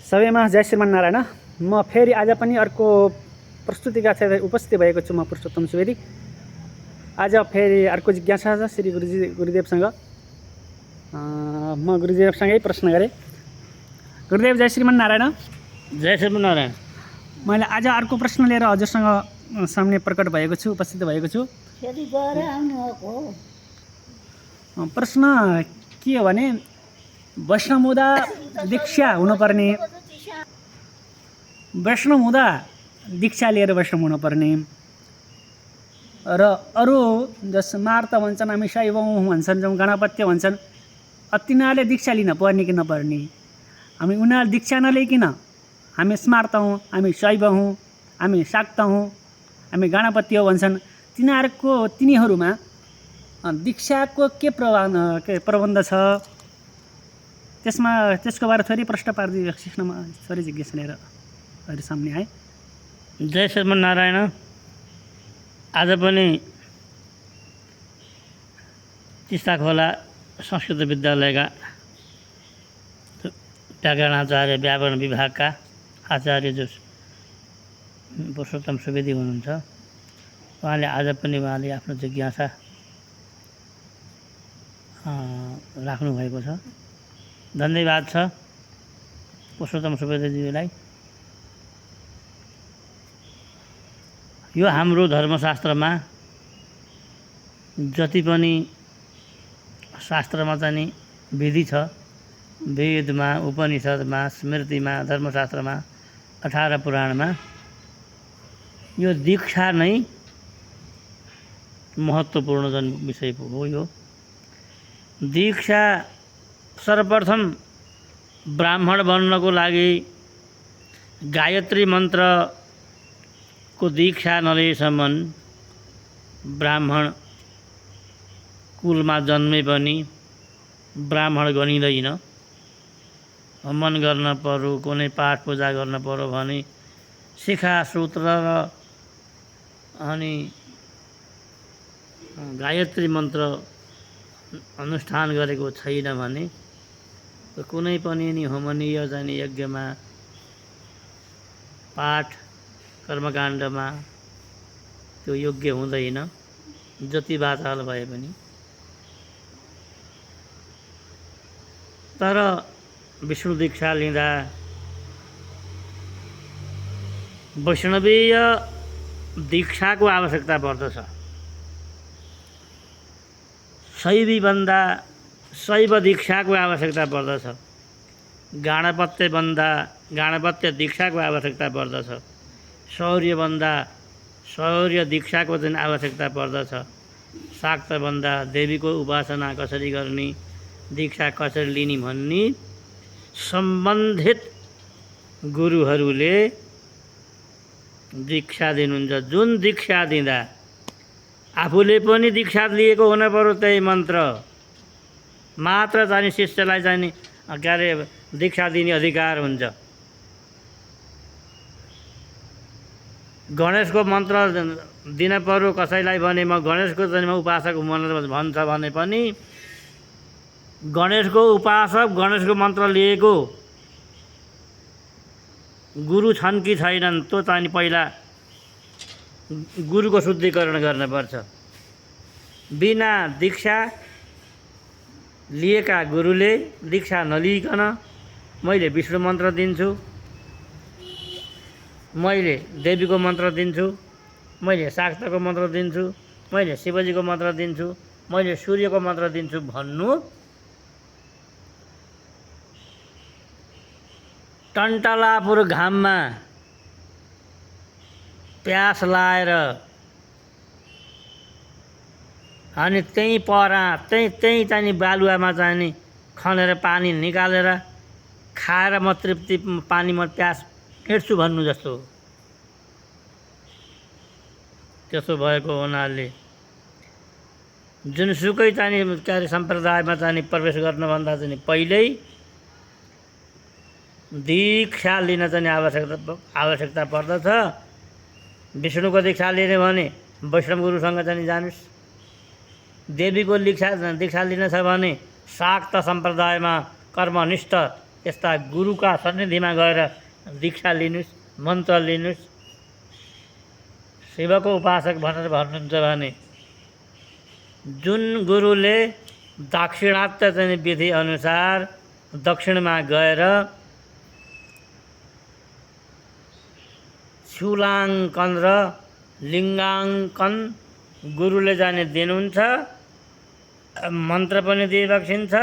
सबैमा जय श्रीमान नारायण। म फेरि आज पनि अर्को प्रस्तुतिका साथ उपस्थित भएको छु। म पुरुषोत्तम सुवेदी। आज फेरि अर्को जिज्ञासा छ श्री गुरुदेवसँग। म गुरुदेवसँगै प्रश्न गरेँ। गुरुदेव जय श्रीमान नारायण। जय श्रीमान नारायण। मैले आज अर्को प्रश्न लिएर हजुरसँग सामने प्रकट भएको छु, उपस्थित भएको छु। प्रश्न के हो भने वैष्णव हुँदा दीक्षा हुनुपर्ने, वैष्णव हुँदा दीक्षा लिएर वैष्णव हुनुपर्ने र अरू जस मार्त भन्छन्, हामी शैव हौँ भन्छन्, जो गणपत्य भन्छन्, तिनीहरूले दीक्षा लिन पर्ने कि नपर्ने, हामी उनीहरू दीक्षा नलिकन हामी स्मार्त हौँ, हामी शैव हौँ, हामी शाक्त हौँ, हामी गणपत्य हो भन्छन्, तिनीहरूमा दीक्षाको के प्रबन्ध छ, त्यसको बारे थोरै प्रश्न पारिदिनु थोरै जिज्ञासा लिएर अहिले सामने आए। जय श्रीमान नारायण। आज पनि टिस्टा खोला संस्कृत विद्यालयका व्याकरणाचार्य व्याकरण विभागका आचार्य जो पुरुषोत्तम सुवेदी हुनुहुन्छ, उहाँले आज पनि आफ्नो जिज्ञासा राख्नुभएको छ। धन्यवाद छ पुरुषोत्तम सुवेदीजीलाई। यो हाम्रो धर्मशास्त्रमा जति पनि शास्त्रमा चाहिँ विधि छ, वेदमा, उपनिषदमा, स्मृतिमा, धर्मशास्त्रमा, 18 पुराणमा यो दीक्षा नै महत्त्वपूर्ण विषय हो। यो दीक्षा सर्वप्रथम ब्राह्मण बन्नको लागि गायत्री मन्त्रको दीक्षा नलिएसम्म ब्राह्मण कुलमा जन्मे पनि ब्राह्मण गनिँदैन। हवन गर्न पर्यो, कुनै पाठ पूजा गर्न पर्यो भने शिखा सूत्र र अनि गायत्री मन्त्र अनुष्ठान गरेको छैन भने कुनै पनि होमनीय जाने यज्ञमा, पाठ कर्मकाण्डमा त्यो योग्य हुँदैन, जति वाचाल भए पनि। तर विष्णु दीक्षा लिँदा वैष्णवीय दीक्षाको आवश्यकता पर्दछ। शैवीभन्दा शैव दीक्षाको आवश्यकता पर्दछ। गाणपत्यभन्दा गाणपत्य दीक्षाको आवश्यकता पर्दछ। शौर्यभन्दा शौर्य दीक्षाको चाहिँ आवश्यकता पर्दछ। शाक्तभन्दा देवीको उपासना कसरी गर्ने, दीक्षा कसरी लिने भन्ने सम्बन्धित गुरुहरूले दीक्षा दिनुहुन्छ। जुन दीक्षा दिँदा आफूले पनि दीक्षा लिएको हुनुपर्यो, त्यही मन्त्र मात्र चाहिँ शिष्यलाई चाहिँ के अरे दीक्षा दिने अधिकार हुन्छ। गणेशको मन्त्र दिन पर्यो कसैलाई भने म गणेशको चाहिँ उपासक भन्छ भने पनि गणेशको उपासक, गणेशको मन्त्र लिएको गुरु छन् कि छैनन् त्यो चाहिँ पहिला गुरुको शुद्धिकरण गर्नुपर्छ। बिना दीक्षा लिएका गुरुले दीक्षा नलिकन मैले विष्णु मन्त्र दिन्छु, मैले देवीको मन्त्र दिन्छु, मैले शाक्तको मन्त्र दिन्छु, मैले शिवजीको मन्त्र दिन्छु, मैले सूर्यको मन्त्र दिन्छु भन्नु टन्टलापुर घाममा प्यास लाएर अनि त्यहीँ त्यहीँ चाहिँ बालुवामा चाहिँ खनेर पानी निकालेर खाएर म तृप्ति पानी म प्यास हिँड्छु भन्नु जस्तो। त्यसो भएको हुनाले जुनसुकै चाहिँ के अरे सम्प्रदायमा चाहिँ प्रवेश गर्नुभन्दा चाहिँ पहिल्यै दीक्षा लिन चाहिँ आवश्यकता पर्दछ। विष्णुको दीक्षा लिने भने वैष्णव गुरुसँग चाहिँ जानुस्। देवीको दीक्षा लिन छ भने शाक्त सम्प्रदायमा कर्मनिष्ठ यस्ता गुरुका सन्निधिमा गएर दीक्षा लिनुहोस्, मन्त्र लिनुहोस्। शिवको उपासक भनेर भन्नुहुन्छ भने जुन गुरुले दाक्षिणात्य चाहिँ विधि अनुसार दक्षिणमा गएर शूलाङ्कन र लिङ्गाङ्कन गुरुले जाने दिनुहुन्छ, मन्त्र पनि दिइबक्सिन्छ,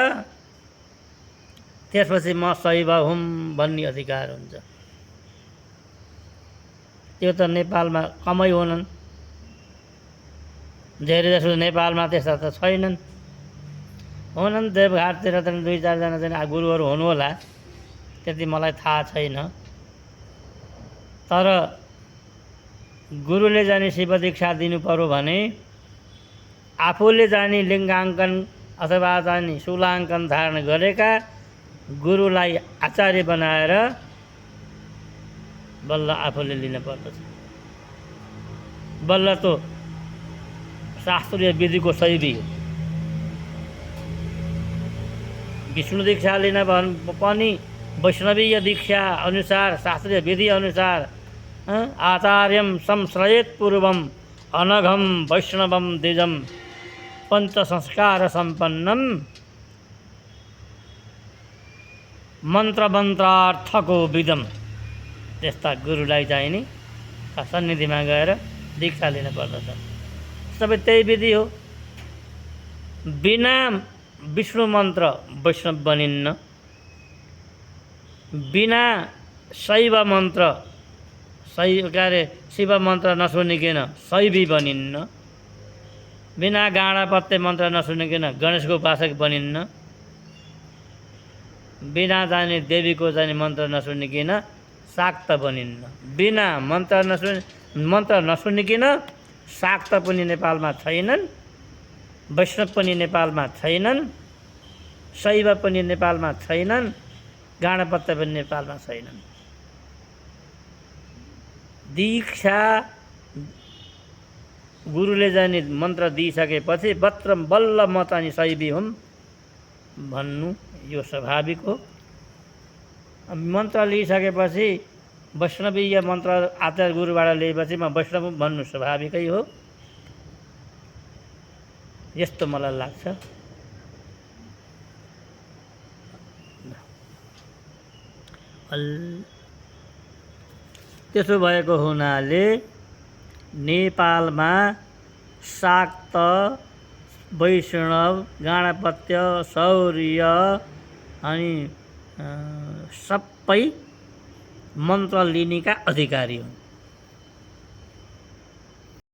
त्यसपछि म शैव हुँ भन्ने अधिकार हुन्छ। त्यो त नेपालमा कमै होनन्, धेरैजसो नेपालमा त्यस्ता त छैनन्। होनन् देवघाटतिर त 2-4 जना चाहिँ गुरुहरू हुनु होला, त्यति मलाई थाहा छैन। तर गुरुले जाने शिव दीक्षा दिनु पर्यो भने आफूले जाने लिङ्गाङ्कन अथवा जाने शूलाङ्कन धारण गरेका गुरुलाई आचार्य बनाएर बल्ल आफूले लिन पर्दछ। बल्ल त शास्त्रीय विधिको शैली हो। विष्णु दीक्षा लिन पनि वैष्णवीय दीक्षा अनुसार, शास्त्रीय विधि अनुसार आचार्यम संश्रयेत पूर्वम अनघम वैष्णवम द्विजम पंच संस्कार संपन्नम मन्त्रार्थको विदम। त्यस्ता गुरुलाई चाहिँ नि सन्निधिमा गएर दीक्षा लिन पर्दछ। सबै त्यही विधि हो। बिना विष्णु मन्त्र वैष्णव बनिन्न, बिना शैव मन्त्र शिव मन्त्र नसुनिकन शैवी बनिन्न, बिना गाँडापत्य मन्त्र नसुनिकन गणेशको उपासक बनिन्न, बिना जाने देवीको जाने मन्त्र नसुनिकन शाक्त बनिन्न। बिना मन्त्र नसुनिकन शाक्त पनि नेपालमा छैनन्, वैष्णव पनि नेपालमा छैनन्, शैव पनि नेपालमा छैनन्, गाँडापत्य पनि नेपालमा छैनन्। दीक्षा गुरुले जाने मन्त्र दिइसकेपछि बल्ल म चाहिँ शैवी हुँ भन्नु यो स्वाभाविक हो। मन्त्र लिइसकेपछि वैष्णवीय मन्त्र आचार्य गुरुबाट लिएपछि म वैष्णव भन्नु स्वाभाविकै हो, यस्तो मलाई लाग्छ। त्यसो भएको हुनाले नेपालमा शाक्त, वैष्णव, गाँडापत्य, शौर्य अनि सबै मन्त्र लिनेका अधिकारी हुन्।